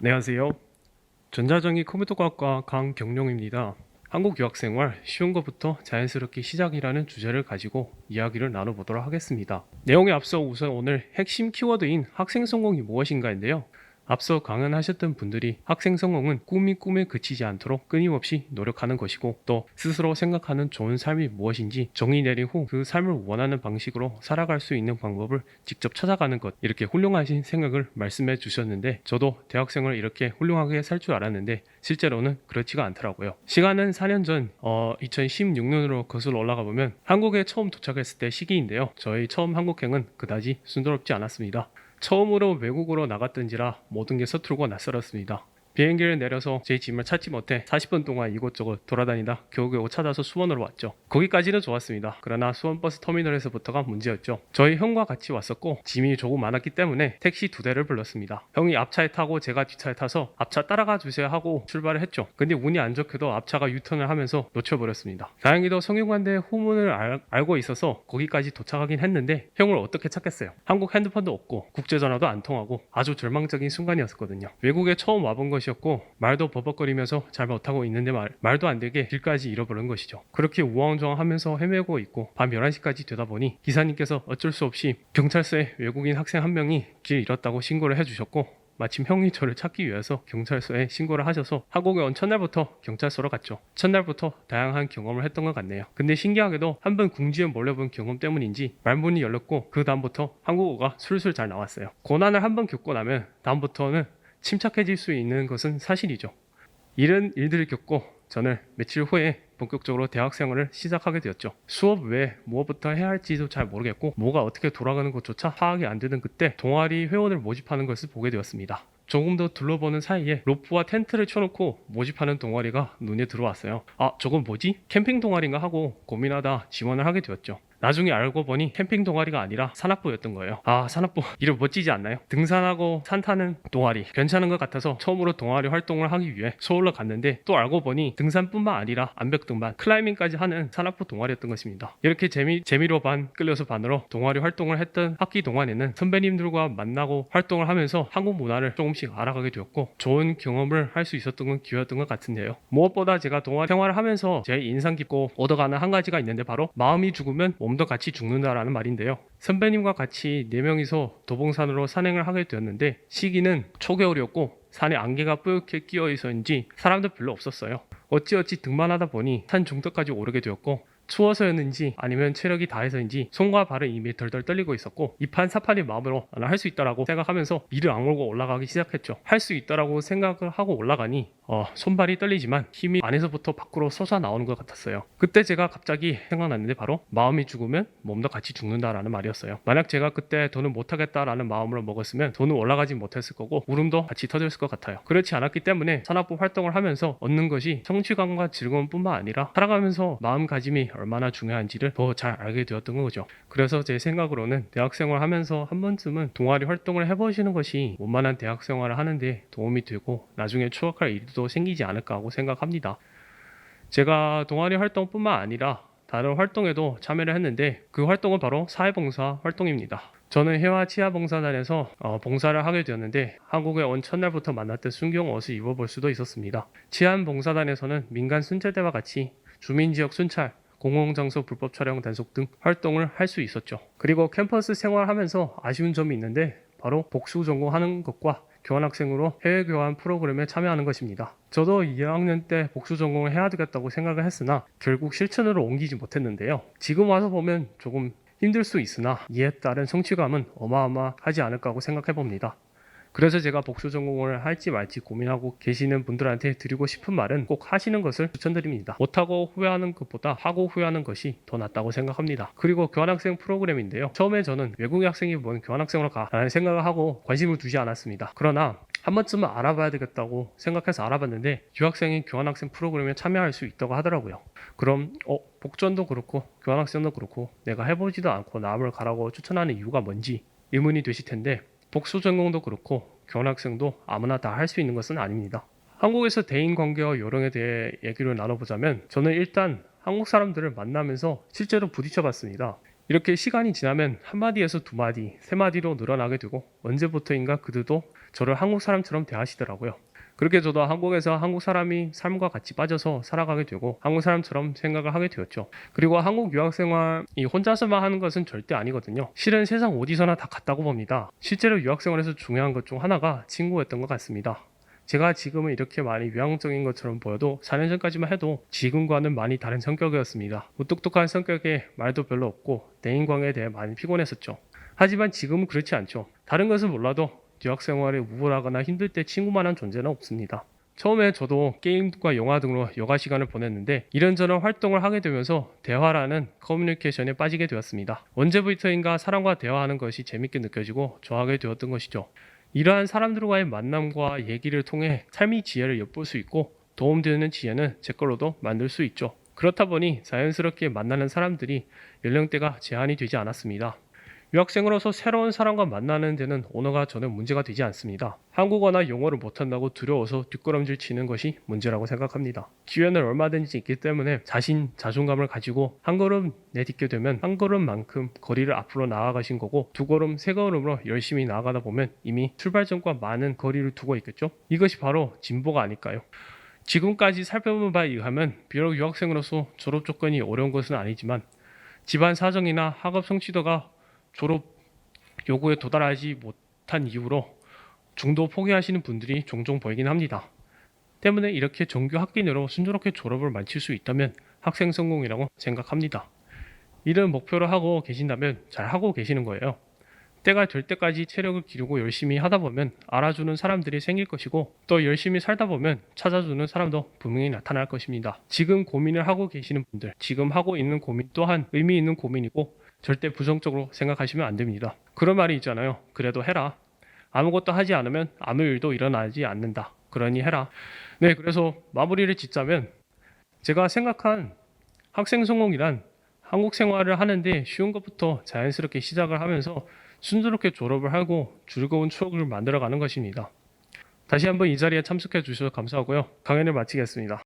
안녕하세요. 전자전기 컴퓨터과학과 강경룡입니다. 한국 유학생활 쉬운 것부터 자연스럽게 시작이라는 주제를 가지고 이야기를 나눠보도록 하겠습니다. 내용에 앞서 우선 오늘 핵심 키워드인 학생 성공이 무엇인가인데요. 앞서 강연하셨던 분들이 학생 성공은 꿈이 꿈에 그치지 않도록 끊임없이 노력하는 것이고, 또 스스로 생각하는 좋은 삶이 무엇인지 정의 내린 후 그 삶을 원하는 방식으로 살아갈 수 있는 방법을 직접 찾아가는 것, 이렇게 훌륭하신 생각을 말씀해 주셨는데, 저도 대학생을 이렇게 훌륭하게 살 줄 알았는데 실제로는 그렇지가 않더라고요. 시간은 4년 전 2016년으로 거슬러 올라가 보면 한국에 처음 도착했을 때 시기인데요. 저희 처음 한국행은 그다지 순조롭지 않았습니다. 처음으로 외국으로 나갔던지라 모든 게 서툴고 낯설었습니다. 비행기를 내려서 제 짐을 찾지 못해 40분 동안 이곳저곳 돌아다니다 겨우겨우 찾아서 수원으로 왔죠. 거기까지는 좋았습니다. 그러나 수원버스 터미널에서부터가 문제였죠. 저희 형과 같이 왔었고 짐이 조금 많았기 때문에 택시 2대를 불렀습니다. 형이 앞차에 타고 제가 뒷차에 타서 앞차 따라가 주세요 하고 출발을 했죠. 근데 운이 안 좋게도 앞차가 유턴을 하면서 놓쳐버렸습니다. 다행히도 성균관대 후문을 알고 있어서 거기까지 도착하긴 했는데 형을 어떻게 찾겠어요. 한국 핸드폰도 없고 국제전화도 안 통하고 아주 절망적인 순간이었거든요. 외국에 처음 와본 것이었고 말도 버벅거리면서 잘 못하고 있는데 말도 안 되게 길까지 잃어버린 것이죠. 그렇게 우왕좌왕하면서 헤매고 있고 밤 11시까지 되다 보니 기사님께서 어쩔 수 없이 경찰서에 외국인 학생 한 명이 길 잃었다고 신고를 해주셨고, 마침 형이 저를 찾기 위해서 경찰서에 신고를 하셔서 한국에 온 첫날부터 경찰서로 갔죠. 첫날부터 다양한 경험을 했던 것 같네요. 근데 신기하게도 한 번 궁지에 몰려본 경험 때문인지 말문이 열렸고 그 다음부터 한국어가 술술 잘 나왔어요. 고난을 한 번 겪고 나면 다음부터는 침착해질 수 있는 것은 사실이죠. 이런 일들을 겪고 저는 며칠 후에 본격적으로 대학생활을 시작하게 되었죠. 수업 외에 무엇부터 해야 할지도 잘 모르겠고 뭐가 어떻게 돌아가는 것조차 파악이 안 되는 그때 동아리 회원을 모집하는 것을 보게 되었습니다. 조금 더 둘러보는 사이에 로프와 텐트를 쳐놓고 모집하는 동아리가 눈에 들어왔어요. 저건 뭐지? 캠핑 동아리인가 하고 고민하다 지원을 하게 되었죠. 나중에 알고 보니 캠핑 동아리가 아니라 산악부였던 거예요. 산악부 이름 멋지지 않나요? 등산하고 산 타는 동아리 괜찮은 것 같아서 처음으로 동아리 활동을 하기 위해 서울로 갔는데, 또 알고 보니 등산뿐만 아니라 암벽 등반, 클라이밍까지 하는 산악부 동아리였던 것입니다. 이렇게 재미로 반 끌려서 반으로 동아리 활동을 했던 학기 동안에는 선배님들과 만나고 활동을 하면서 한국 문화를 조금씩 알아가게 되었고 좋은 경험을 할 수 있었던 건 기회였던 것 같은데요. 무엇보다 제가 동아리 생활을 하면서 제일 인상 깊고 얻어가는 한 가지가 있는데, 바로 마음이 죽으면 몸도 같이 죽는다라는 말인데요. 선배님과 같이 4명이서 도봉산으로 산행을 하게 되었는데 시기는 초겨울이었고 산에 안개가 뿌옇게 끼어 있었는지 사람도 별로 없었어요. 어찌어찌 등반 하다 보니 산 중턱까지 오르게 되었고, 추워서였는지 아니면 체력이 다해서인지 손과 발은 이미 덜덜 떨리고 있었고, 이판 사판의 마음으로 나는 할 수 있다라고 생각하면서 이를 악물고 올라가기 시작했죠. 할 수 있다라고 생각을 하고 올라가니 손발이 떨리지만 힘이 안에서부터 밖으로 솟아 나오는 것 같았어요. 그때 제가 갑자기 생각났는데, 바로 마음이 죽으면 몸도 같이 죽는다라는 말이었어요. 만약 제가 그때 더는 못하겠다라는 마음으로 먹었으면 더는 올라가지 못했을 거고 울음도 같이 터졌을 것 같아요. 그렇지 않았기 때문에 산악부 활동을 하면서 얻는 것이 성취감과 즐거움뿐만 아니라 살아가면서 마음가짐이 얼마나 중요한지를 더 잘 알게 되었던 거죠. 그래서 제 생각으로는 대학생활 하면서 한 번쯤은 동아리 활동을 해보시는 것이 원만한 대학생활을 하는데 도움이 되고 나중에 추억할 일도 생기지 않을까 하고 생각합니다. 제가 동아리 활동뿐만 아니라 다른 활동에도 참여를 했는데 그 활동은 바로 사회봉사 활동입니다. 저는 해와치아봉사단에서 봉사를 하게 되었는데, 한국에 온 첫날부터 만났던 순경 옷을 입어볼 수도 있었습니다. 치안봉사단에서는 민간 순찰대와 같이 주민지역 순찰, 공공장소 불법 촬영 단속 등 활동을 할 수 있었죠. 그리고 캠퍼스 생활하면서 아쉬운 점이 있는데, 바로 복수 전공하는 것과 교환학생으로 해외 교환 프로그램에 참여하는 것입니다. 저도 2학년 때 복수 전공을 해야 되겠다고 생각을 했으나 결국 실천으로 옮기지 못했는데요. 지금 와서 보면 조금 힘들 수 있으나 이에 따른 성취감은 어마어마하지 않을까 하고 생각해 봅니다. 그래서 제가 복수 전공을 할지 말지 고민하고 계시는 분들한테 드리고 싶은 말은 꼭 하시는 것을 추천드립니다. 못하고 후회하는 것보다 하고 후회하는 것이 더 낫다고 생각합니다. 그리고 교환학생 프로그램인데요. 처음에 저는 외국인 학생이 뭔 교환학생으로 가라는 생각을 하고 관심을 두지 않았습니다. 그러나 한 번쯤은 알아봐야 되겠다고 생각해서 알아봤는데 유학생이 교환학생 프로그램에 참여할 수 있다고 하더라고요. 그럼 복전도 그렇고 교환학생도 그렇고 내가 해보지도 않고 남을 가라고 추천하는 이유가 뭔지 의문이 되실 텐데, 복수 전공도 그렇고 교환학생도 아무나 다 할 수 있는 것은 아닙니다. 한국에서 대인관계와 요령에 대해 얘기를 나눠보자면, 저는 일단 한국 사람들을 만나면서 실제로 부딪혀 봤습니다. 이렇게 시간이 지나면 한마디에서 두마디, 세마디로 늘어나게 되고 언제부터인가 그들도 저를 한국 사람처럼 대하시더라고요. 그렇게 저도 한국에서 한국 사람이 삶과 같이 빠져서 살아가게 되고 한국 사람처럼 생각을 하게 되었죠. 그리고 한국 유학 생활이 혼자서만 하는 것은 절대 아니거든요. 실은 세상 어디서나 다 같다고 봅니다. 실제로 유학 생활에서 중요한 것 중 하나가 친구였던 것 같습니다. 제가 지금은 이렇게 많이 외향적인 것처럼 보여도 4년 전까지만 해도 지금과는 많이 다른 성격이었습니다. 무뚝뚝한 성격에 말도 별로 없고 대인관계에 대해 많이 피곤했었죠. 하지만 지금은 그렇지 않죠. 다른 것은 몰라도 유학 생활에 우울하거나 힘들 때 친구만한 존재는 없습니다. 처음에 저도 게임과 영화 등으로 여가 시간을 보냈는데 이런저런 활동을 하게 되면서 대화라는 커뮤니케이션에 빠지게 되었습니다. 언제부터인가 사람과 대화하는 것이 재밌게 느껴지고 좋아하게 되었던 것이죠. 이러한 사람들과의 만남과 얘기를 통해 삶의 지혜를 엿볼 수 있고 도움되는 지혜는 제 걸로도 만들 수 있죠. 그렇다 보니 자연스럽게 만나는 사람들이 연령대가 제한이 되지 않았습니다. 유학생으로서 새로운 사람과 만나는 데는 언어가 저는 문제가 되지 않습니다. 한국어나 영어를 못한다고 두려워서 뒷걸음질 치는 것이 문제라고 생각합니다. 기회는 얼마든지 있기 때문에 자신감을 가지고 한 걸음 내딛게 되면 한 걸음만큼 거리를 앞으로 나아가신 거고 두 걸음, 세 걸음으로 열심히 나아가다 보면 이미 출발점과 많은 거리를 두고 있겠죠? 이것이 바로 진보가 아닐까요? 지금까지 살펴본 바에 의하면 비록 유학생으로서 졸업 조건이 어려운 것은 아니지만 집안 사정이나 학업 성취도가 졸업 요구에 도달하지 못한 이유로 중도 포기하시는 분들이 종종 보이긴 합니다. 때문에 이렇게 정규 학기 내로 순조롭게 졸업을 마칠 수 있다면 학생 성공이라고 생각합니다. 이런 목표를 하고 계신다면 잘 하고 계시는 거예요. 때가 될 때까지 체력을 기르고 열심히 하다 보면 알아주는 사람들이 생길 것이고 또 열심히 살다 보면 찾아주는 사람도 분명히 나타날 것입니다. 지금 고민을 하고 계시는 분들, 지금 하고 있는 고민 또한 의미 있는 고민이고 절대 부정적으로 생각하시면 안 됩니다. 그런 말이 있잖아요. 그래도 해라. 아무것도 하지 않으면 아무 일도 일어나지 않는다. 그러니 해라. 네, 그래서 마무리를 짓자면 제가 생각한 학생 성공이란 한국 생활을 하는데 쉬운 것부터 자연스럽게 시작을 하면서 순조롭게 졸업을 하고 즐거운 추억을 만들어가는 것입니다. 다시 한번 이 자리에 참석해 주셔서 감사하고요. 강연을 마치겠습니다.